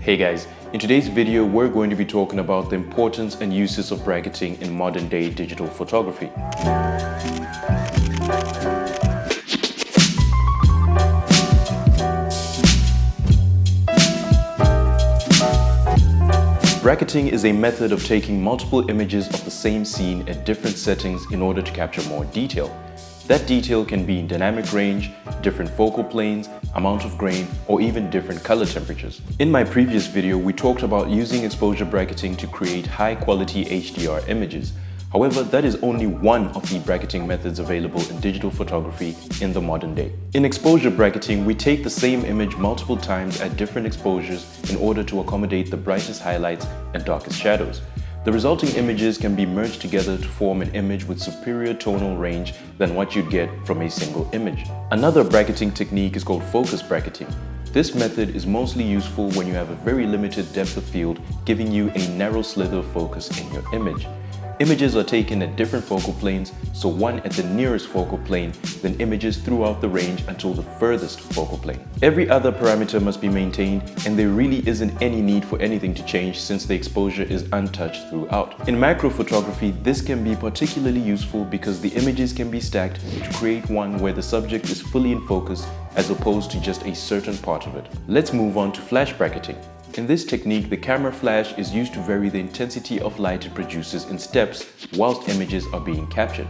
Hey guys, in today's video we're going to be talking about the importance and uses of bracketing in modern day digital photography. Bracketing is a method of taking multiple images of the same scene at different settings in order to capture more detail. That detail can be in dynamic range, different focal planes, amount of grain, or even different color temperatures. In my previous video, we talked about using exposure bracketing to create high-quality HDR images. However, that is only one of the bracketing methods available in digital photography in the modern day. In exposure bracketing, we take the same image multiple times at different exposures in order to accommodate the brightest highlights and darkest shadows. The resulting images can be merged together to form an image with superior tonal range than what you'd get from a single image. Another bracketing technique is called focus bracketing. This method is mostly useful when you have a very limited depth of field, giving you a narrow slither of focus in your image. Images are taken at different focal planes, so one at the nearest focal plane, then images throughout the range until the furthest focal plane. Every other parameter must be maintained, and there really isn't any need for anything to change since the exposure is untouched throughout. In macro photography, this can be particularly useful because the images can be stacked to create one where the subject is fully in focus as opposed to just a certain part of it. Let's move on to flash bracketing. In this technique, the camera flash is used to vary the intensity of light it produces in steps whilst images are being captured.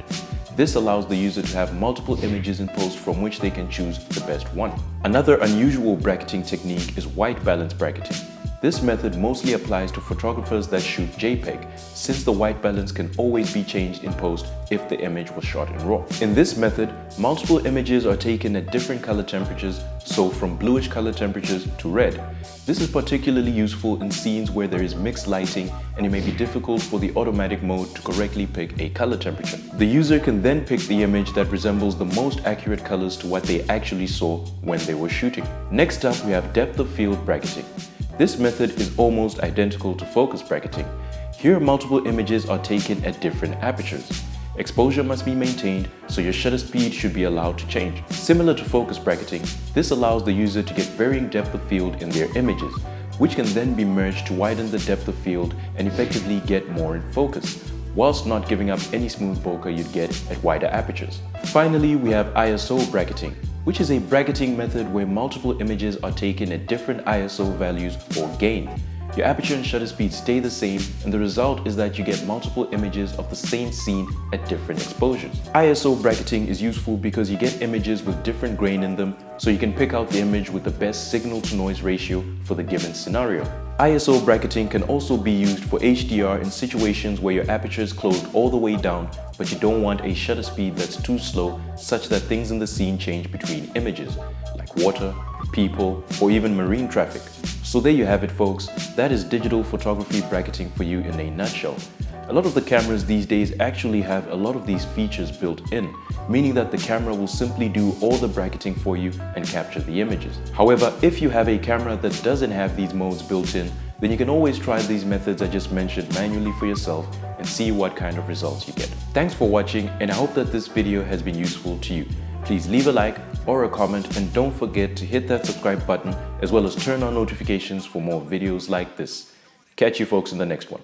This allows the user to have multiple images in post from which they can choose the best one. Another unusual bracketing technique is white balance bracketing. This method mostly applies to photographers that shoot JPEG, since the white balance can always be changed in post if the image was shot in RAW. In this method, multiple images are taken at different color temperatures, so from bluish color temperatures to red. This is particularly useful in scenes where there is mixed lighting and it may be difficult for the automatic mode to correctly pick a color temperature. The user can then pick the image that resembles the most accurate colors to what they actually saw when they were shooting. Next up, we have depth of field bracketing. This method is almost identical to focus bracketing. Here, multiple images are taken at different apertures. Exposure must be maintained, so your shutter speed should be allowed to change. Similar to focus bracketing, this allows the user to get varying depth of field in their images, which can then be merged to widen the depth of field and effectively get more in focus, whilst not giving up any smooth bokeh you'd get at wider apertures. Finally, we have ISO bracketing, which is a bracketing method where multiple images are taken at different ISO values or gain. Your aperture and shutter speed stay the same, and the result is that you get multiple images of the same scene at different exposures. ISO bracketing is useful because you get images with different grain in them, so you can pick out the image with the best signal-to-noise ratio for the given scenario. ISO bracketing can also be used for HDR in situations where your aperture is closed all the way down, but you don't want a shutter speed that's too slow such that things in the scene change between images, like water, people, or even marine traffic. So there you have it, folks. That is digital photography bracketing for you in a nutshell. A lot of the cameras these days actually have a lot of these features built in, meaning that the camera will simply do all the bracketing for you and capture the images. However, if you have a camera that doesn't have these modes built in, then you can always try these methods I just mentioned manually for yourself and see what kind of results you get. Thanks for watching, and I hope that this video has been useful to you. Please leave a like or a comment, and don't forget to hit that subscribe button as well as turn on notifications for more videos like this. Catch you folks in the next one.